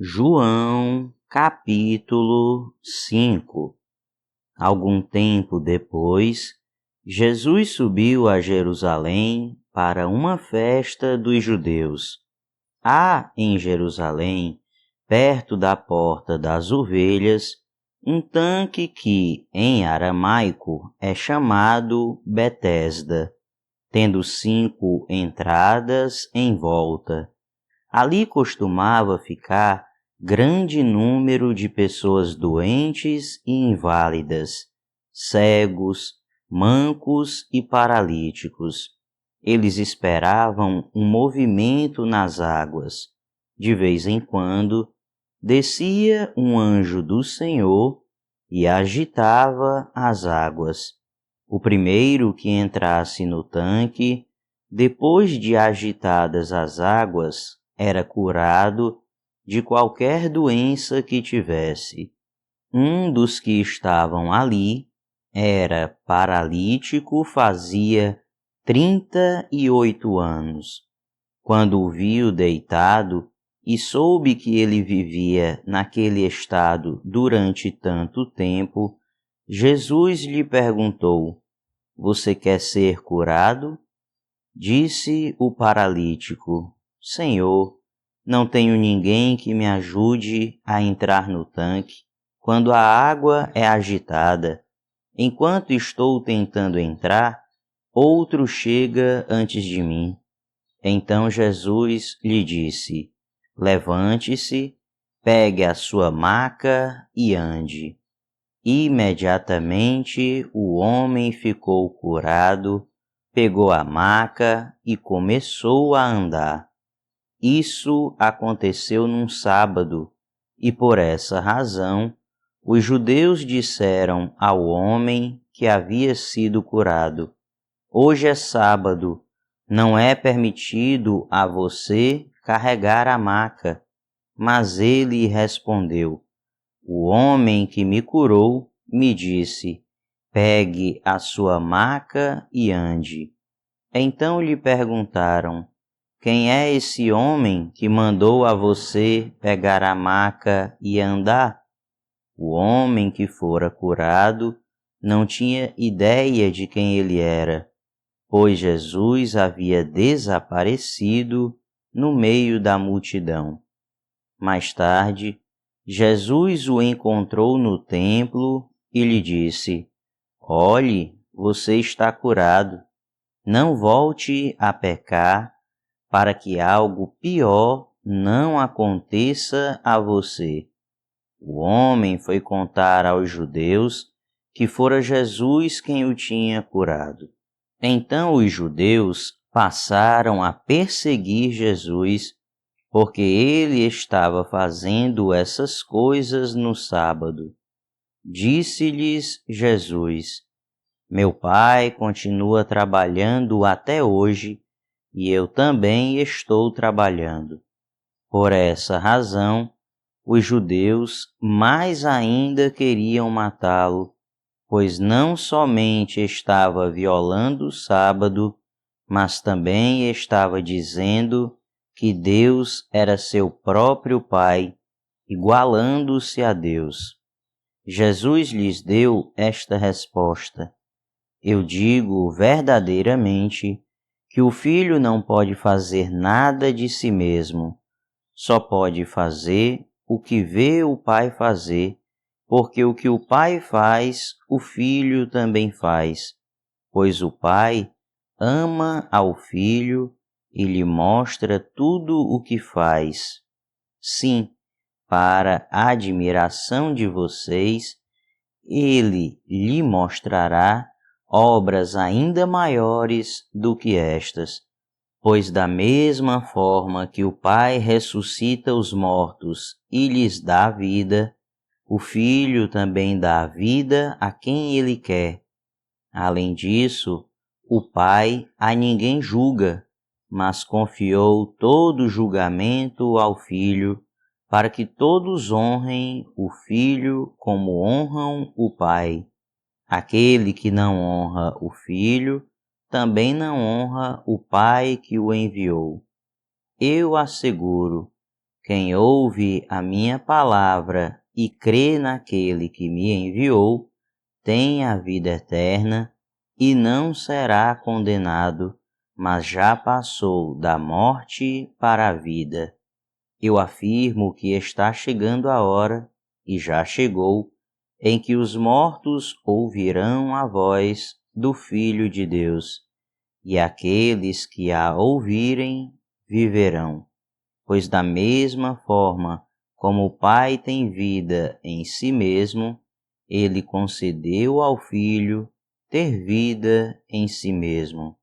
João, capítulo 5. Algum tempo depois, Jesus subiu a Jerusalém para uma festa dos judeus. Há em Jerusalém, perto da Porta das Ovelhas, um tanque que, em aramaico, é chamado Betesda, tendo 5 entradas em volta. Ali costumava ficar grande número de pessoas doentes e inválidas, cegos, mancos e paralíticos. Eles esperavam um movimento nas águas. De vez em quando, descia um anjo do Senhor e agitava as águas. O primeiro que entrasse no tanque, depois de agitadas as águas, era curado de qualquer doença que tivesse. Um dos que estavam ali era paralítico, fazia 38 anos. Quando o viu deitado e soube que ele vivia naquele estado durante tanto tempo, Jesus lhe perguntou: "Você quer ser curado?" Disse o paralítico: "Senhor, não tenho ninguém que me ajude a entrar no tanque quando a água é agitada. Enquanto estou tentando entrar, outro chega antes de mim." Então Jesus lhe disse: "Levante-se, pegue a sua maca e ande." Imediatamente o homem ficou curado, pegou a maca e começou a andar. Isso aconteceu num sábado, e por essa razão os judeus disseram ao homem que havia sido curado: "Hoje é sábado, não é permitido a você carregar a maca." Mas ele respondeu: "O homem que me curou me disse: pegue a sua maca e ande." Então lhe perguntaram: "Quem é esse homem que mandou a você pegar a maca e andar?" O homem que fora curado não tinha ideia de quem ele era, pois Jesus havia desaparecido no meio da multidão. Mais tarde, Jesus o encontrou no templo e lhe disse: "Olhe, você está curado. Não volte a pecar, para que algo pior não aconteça a você." O homem foi contar aos judeus que fora Jesus quem o tinha curado. Então os judeus passaram a perseguir Jesus, porque ele estava fazendo essas coisas no sábado. Disse-lhes Jesus: "Meu Pai continua trabalhando até hoje, e eu também estou trabalhando." Por essa razão, os judeus mais ainda queriam matá-lo, pois não somente estava violando o sábado, mas também estava dizendo que Deus era seu próprio Pai, igualando-se a Deus. Jesus lhes deu esta resposta: "Eu digo verdadeiramente que o Filho não pode fazer nada de si mesmo, só pode fazer o que vê o Pai fazer, porque o que o Pai faz, o Filho também faz, pois o Pai ama ao Filho e lhe mostra tudo o que faz. Sim, para a admiração de vocês, ele lhe mostrará obras ainda maiores do que estas, pois da mesma forma que o Pai ressuscita os mortos e lhes dá vida, o Filho também dá vida a quem ele quer. Além disso, o Pai a ninguém julga, mas confiou todo o julgamento ao Filho, para que todos honrem o Filho como honram o Pai. Aquele que não honra o Filho, também não honra o Pai que o enviou. Eu asseguro Quem ouve a minha palavra e crê naquele que me enviou, tem a vida eterna e não será condenado, mas já passou da morte para a vida. Eu afirmo que está chegando a hora, e já chegou, em que os mortos ouvirão a voz do Filho de Deus, e aqueles que a ouvirem viverão. Pois da mesma forma como o Pai tem vida em si mesmo, ele concedeu ao Filho ter vida em si mesmo,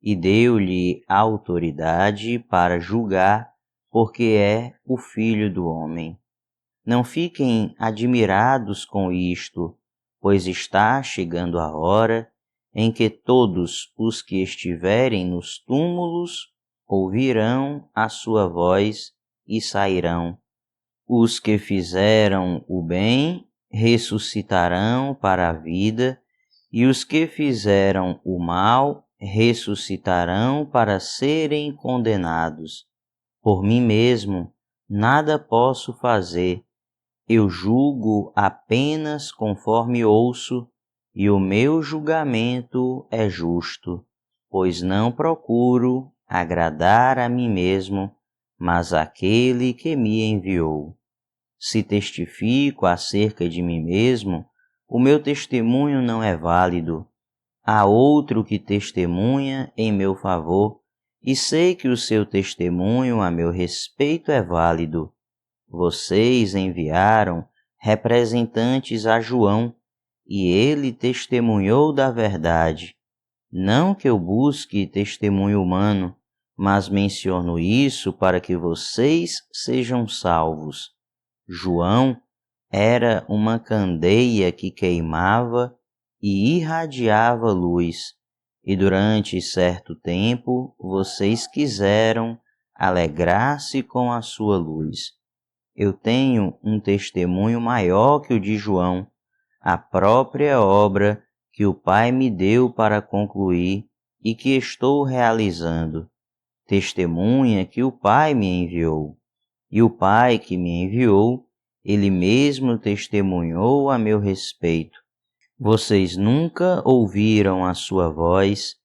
e deu-lhe autoridade para julgar, porque é o Filho do homem. Não fiquem admirados com isto, pois está chegando a hora em que todos os que estiverem nos túmulos ouvirão a sua voz e sairão. Os que fizeram o bem ressuscitarão para a vida, e os que fizeram o mal ressuscitarão para serem condenados. Por mim mesmo, nada posso fazer. Eu julgo apenas conforme ouço, e o meu julgamento é justo, pois não procuro agradar a mim mesmo, mas àquele que me enviou. Se testifico acerca de mim mesmo, o meu testemunho não é válido. Há outro que testemunha em meu favor, e sei que o seu testemunho a meu respeito é válido. Vocês enviaram representantes a João, e ele testemunhou da verdade. Não que eu busque testemunho humano, mas menciono isso para que vocês sejam salvos. João era uma candeia que queimava e irradiava luz, e durante certo tempo vocês quiseram alegrar-se com a sua luz. Eu tenho um testemunho maior que o de João, a própria obra que o Pai me deu para concluir e que estou realizando. Testemunha que o Pai me enviou. E o Pai que me enviou, ele mesmo testemunhou a meu respeito. Vocês nunca ouviram a sua voz,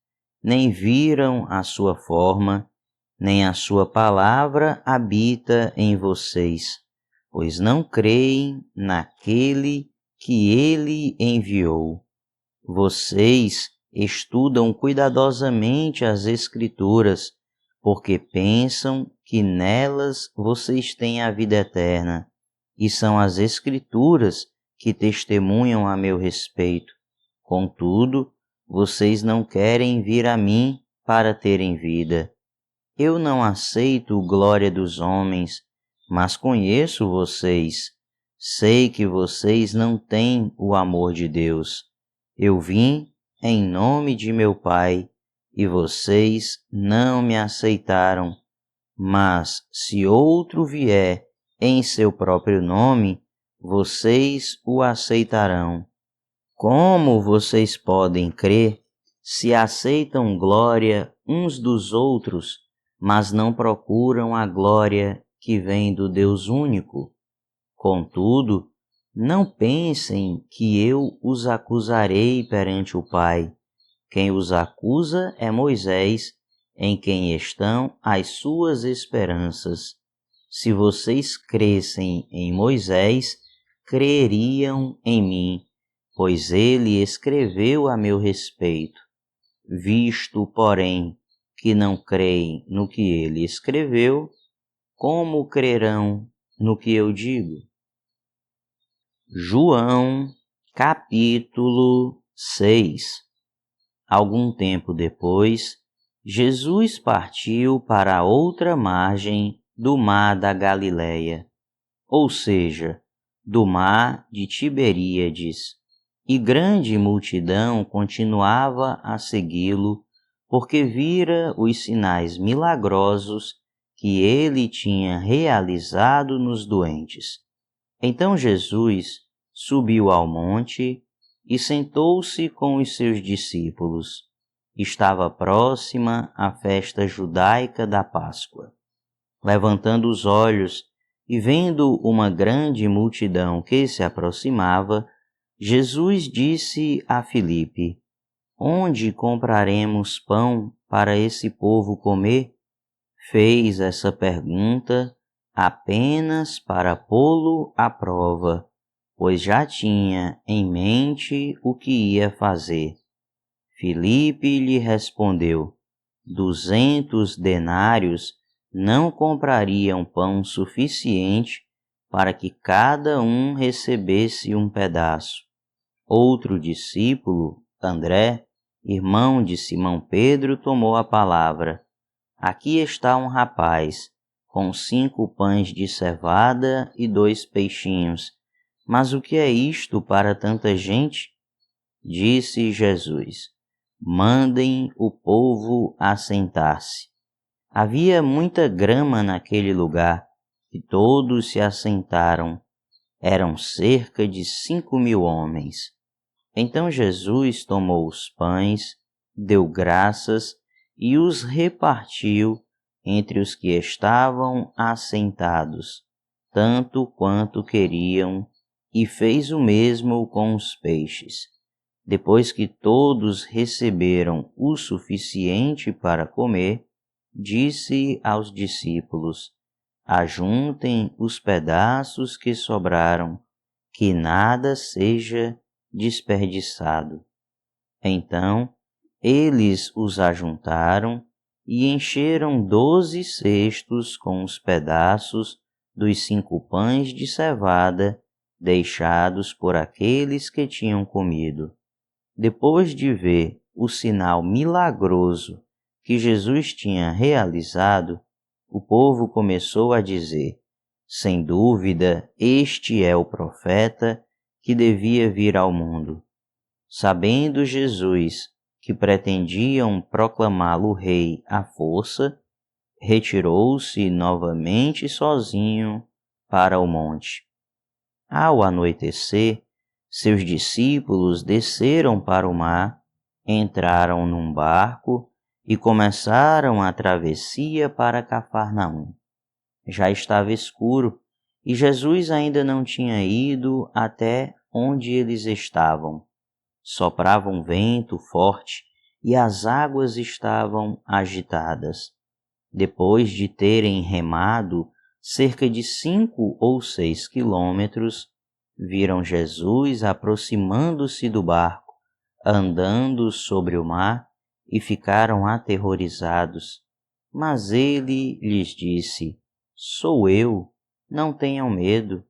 nem viram a sua forma, nem a sua palavra habita em vocês, pois não creem naquele que ele enviou. Vocês estudam cuidadosamente as Escrituras, porque pensam que nelas vocês têm a vida eterna, e são as Escrituras que testemunham a meu respeito. Contudo, vocês não querem vir a mim para terem vida. Eu não aceito glória dos homens, mas conheço vocês. Sei que vocês não têm o amor de Deus. Eu vim em nome de meu Pai, e vocês não me aceitaram. Mas se outro vier em seu próprio nome, vocês o aceitarão. Como vocês podem crer se aceitam glória uns dos outros, mas não procuram a glória que vem do Deus único? Contudo, não pensem que eu os acusarei perante o Pai. Quem os acusa é Moisés, em quem estão as suas esperanças. Se vocês crescem em Moisés, creriam em mim, pois ele escreveu a meu respeito. Visto, porém, que não creem no que ele escreveu, como crerão no que eu digo? João, capítulo 6. Algum tempo depois, Jesus partiu para a outra margem do mar da Galileia, ou seja, do mar de Tiberíades, e grande multidão continuava a segui-lo, porque vira os sinais milagrosos que ele tinha realizado nos doentes. Então Jesus subiu ao monte e sentou-se com os seus discípulos. Estava próxima a festa judaica da Páscoa. Levantando os olhos, E vendo uma grande multidão que se aproximava, Jesus disse a Filipe: Onde compraremos pão para esse povo comer? Fez essa pergunta apenas para pô-lo à prova, pois já tinha em mente o que ia fazer. Filipe lhe respondeu: 200 denários não comprariam pão suficiente para que cada um recebesse um pedaço. Outro discípulo, André, irmão de Simão Pedro, tomou a palavra. Aqui está um rapaz, com 5 pães de cevada e 2 peixinhos. Mas o que é isto para tanta gente? Disse Jesus: Mandem o povo assentar-se. Havia muita grama naquele lugar, e todos se assentaram. Eram cerca de 5.000 homens. Então Jesus tomou os pães, deu graças e os repartiu entre os que estavam assentados, tanto quanto queriam, e fez o mesmo com os peixes. Depois que todos receberam o suficiente para comer, disse aos discípulos: Ajuntem os pedaços que sobraram, que nada seja desperdiçado. Então, eles os ajuntaram e encheram 12 cestos com os pedaços dos 5 pães de cevada deixados por aqueles que tinham comido. Depois de ver o sinal milagroso que Jesus tinha realizado, o povo começou a dizer: Sem dúvida, este é o profeta que devia vir ao mundo. Sabendo Jesus que pretendiam proclamá-lo rei à força, retirou-se novamente sozinho para o monte. Ao anoitecer, seus discípulos desceram para o mar, entraram num barco e começaram a travessia para Cafarnaum. Já estava escuro e Jesus ainda não tinha ido até onde eles estavam. Soprava um vento forte e as águas estavam agitadas. Depois de terem remado cerca de 5 ou 6 quilômetros, viram Jesus aproximando-se do barco, andando sobre o mar, e ficaram aterrorizados. Mas ele lhes disse: Sou eu, não tenham medo.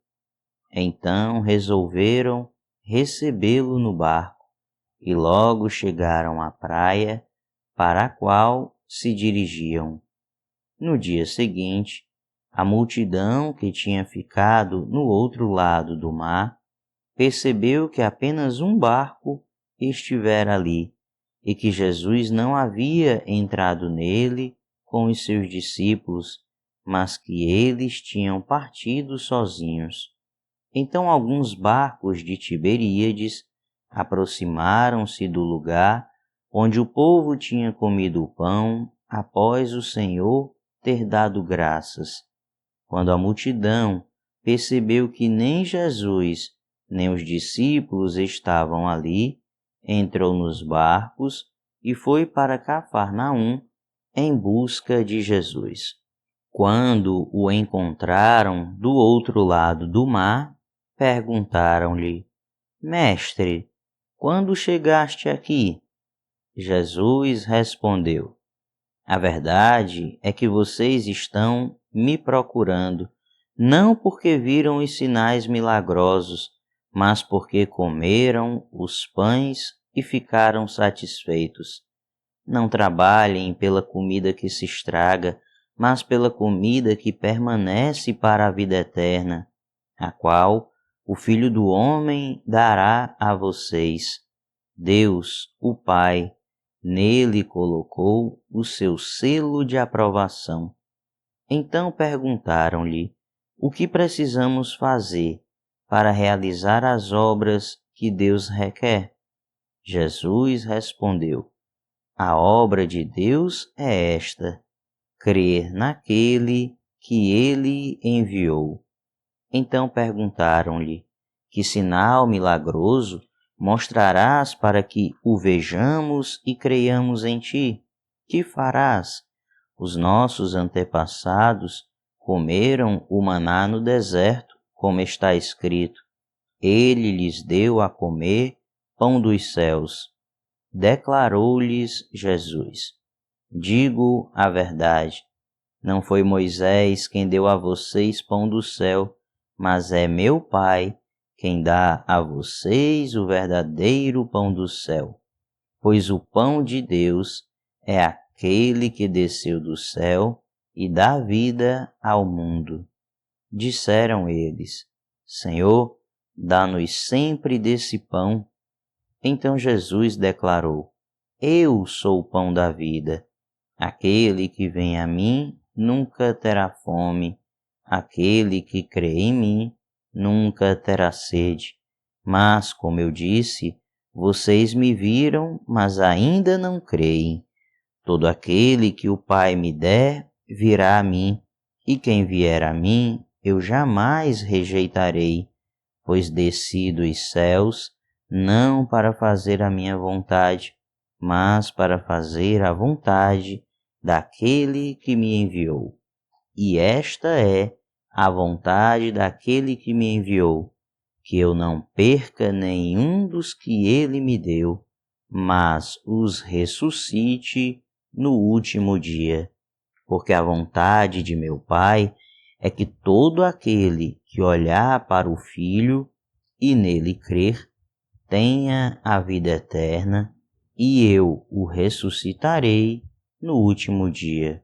Então resolveram recebê-lo no barco e logo chegaram à praia para a qual se dirigiam. No dia seguinte, a multidão que tinha ficado no outro lado do mar percebeu que apenas um barco estivera ali e que Jesus não havia entrado nele com os seus discípulos, mas que eles tinham partido sozinhos. Então alguns barcos de Tiberíades aproximaram-se do lugar onde o povo tinha comido o pão após o Senhor ter dado graças. Quando a multidão percebeu que nem Jesus nem os discípulos estavam ali, entrou nos barcos e foi para Cafarnaum em busca de Jesus. Quando o encontraram do outro lado do mar, perguntaram-lhe: Mestre, quando chegaste aqui? Jesus respondeu: A verdade é que vocês estão me procurando, não porque viram os sinais milagrosos, mas porque comeram os pães e ficaram satisfeitos. Não trabalhem pela comida que se estraga, mas pela comida que permanece para a vida eterna, a qual o Filho do Homem dará a vocês. Deus, o Pai, nele colocou o seu selo de aprovação. Então perguntaram-lhe: O que precisamos fazer para realizar as obras que Deus requer? Jesus respondeu: A obra de Deus é esta: crer naquele que ele enviou. Então perguntaram-lhe: que sinal milagroso mostrarás para que o vejamos e creiamos em ti? Que farás? Os nossos antepassados comeram o maná no deserto, como está escrito: ele lhes deu a comer pão dos céus. Declarou-lhes Jesus: digo a verdade, não foi Moisés quem deu a vocês pão do céu, mas é meu Pai quem dá a vocês o verdadeiro pão do céu. Pois o pão de Deus é aquele que desceu do céu e dá vida ao mundo. Disseram eles: Senhor, dá-nos sempre desse pão. Então Jesus declarou: eu sou o pão da vida. Aquele que vem a mim nunca terá fome. Aquele que crê em mim nunca terá sede. Mas, como eu disse, vocês me viram, mas ainda não creem. Todo aquele que o Pai me der virá a mim, e quem vier a mim eu jamais rejeitarei, pois desci dos céus não para fazer a minha vontade, mas para fazer a vontade daquele que me enviou. E esta é a vontade daquele que me enviou, que eu não perca nenhum dos que ele me deu, mas os ressuscite no último dia. Porque a vontade de meu Pai é que todo aquele que olhar para o Filho e nele crer, tenha a vida eterna, e eu o ressuscitarei no último dia.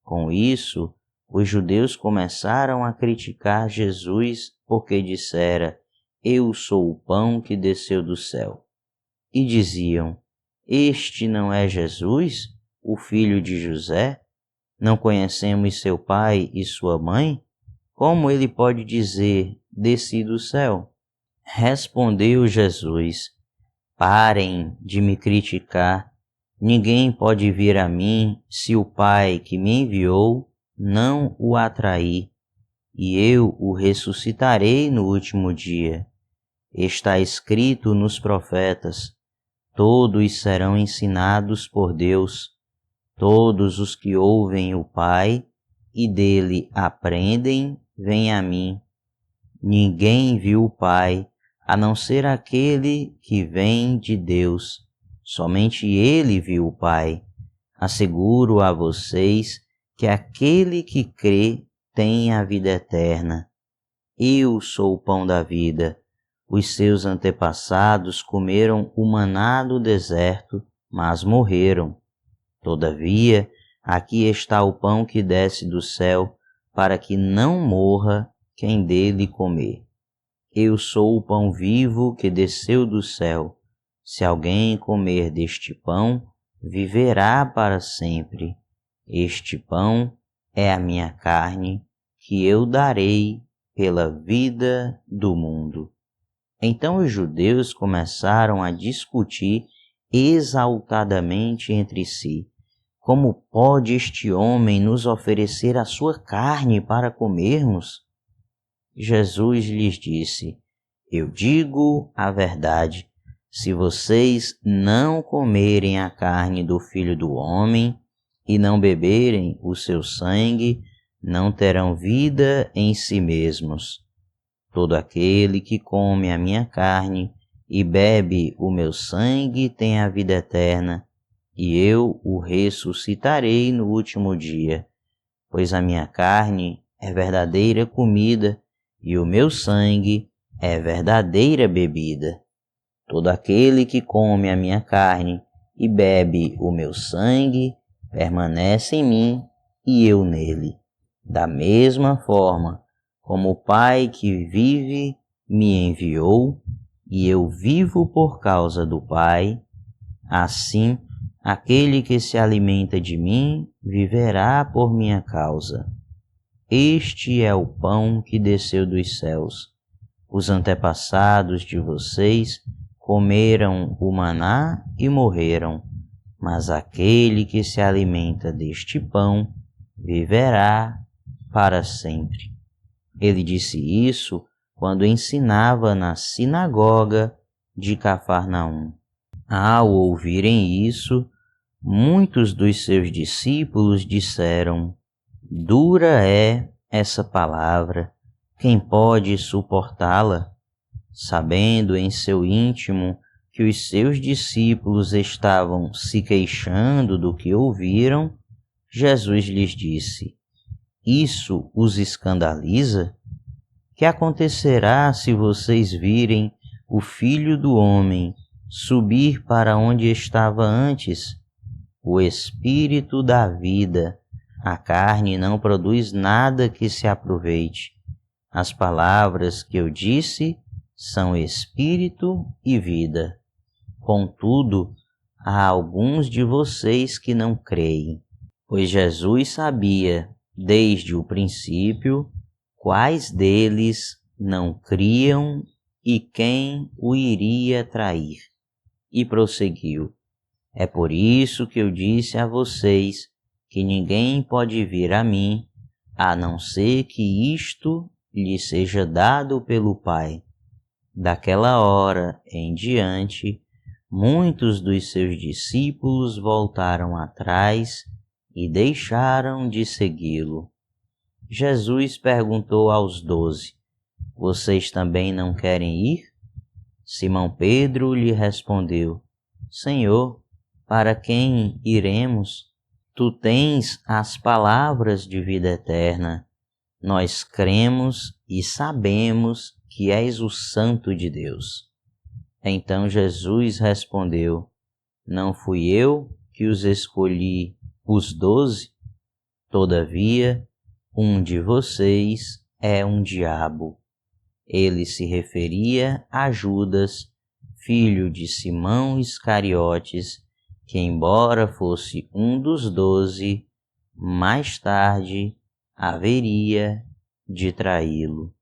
Com isso, os judeus começaram a criticar Jesus porque dissera: eu sou o pão que desceu do céu. E diziam: este não é Jesus, o filho de José? Não conhecemos seu pai e sua mãe? Como ele pode dizer: desci do céu? Respondeu Jesus: parem de me criticar. Ninguém pode vir a mim se o Pai que me enviou não o atrair, e eu o ressuscitarei no último dia. Está escrito nos profetas: todos serão ensinados por Deus. Todos os que ouvem o Pai e dele aprendem, vêm a mim. Ninguém viu o Pai, a não ser aquele que vem de Deus. Somente ele viu o Pai. Asseguro a vocês que aquele que crê tem a vida eterna. Eu sou o pão da vida. Os seus antepassados comeram o maná do deserto, mas morreram. Todavia, aqui está o pão que desce do céu, para que não morra quem dele comer. Eu sou o pão vivo que desceu do céu. Se alguém comer deste pão, viverá para sempre. Este pão é a minha carne, que eu darei pela vida do mundo. Então os judeus começaram a discutir exaltadamente entre si: como pode este homem nos oferecer a sua carne para comermos? Jesus lhes disse: eu digo a verdade, se vocês não comerem a carne do Filho do Homem e não beberem o seu sangue, não terão vida em si mesmos. Todo aquele que come a minha carne e bebe o meu sangue tem a vida eterna, e eu o ressuscitarei no último dia, pois a minha carne é verdadeira comida e o meu sangue é verdadeira bebida. Todo aquele que come a minha carne e bebe o meu sangue permanece em mim e eu nele. Da mesma forma como o Pai que vive me enviou e eu vivo por causa do Pai, assim aquele que se alimenta de mim viverá por minha causa. Este é o pão que desceu dos céus. Os antepassados de vocês comeram o maná e morreram, mas aquele que se alimenta deste pão viverá para sempre. Ele disse isso quando ensinava na sinagoga de Cafarnaum. Ao ouvirem isso, muitos dos seus discípulos disseram: Dura é essa palavra, quem pode suportá-la? Sabendo em seu íntimo que os seus discípulos estavam se queixando do que ouviram, Jesus lhes disse: Isso os escandaliza? Que acontecerá se vocês virem o Filho do Homem subir para onde estava antes? O Espírito da vida, a carne não produz nada que se aproveite. As palavras que eu disse são espírito e vida. Contudo, há alguns de vocês que não creem, pois Jesus sabia, desde o princípio, quais deles não criam e quem o iria trair. E prosseguiu: É por isso que eu disse a vocês que ninguém pode vir a mim, a não ser que isto lhe seja dado pelo Pai. Daquela hora em diante, muitos dos seus discípulos voltaram atrás e deixaram de segui-lo. Jesus perguntou aos 12: Vocês também não querem ir? Simão Pedro lhe respondeu: Senhor, para quem iremos? Tu tens as palavras de vida eterna. Nós cremos e sabemos que és o Santo de Deus. Então Jesus respondeu: Não fui eu que os escolhi, os 12? Todavia, um de vocês é um diabo. Ele se referia a Judas, filho de Simão Iscariotes, que, embora fosse um dos 12, mais tarde haveria de traí-lo.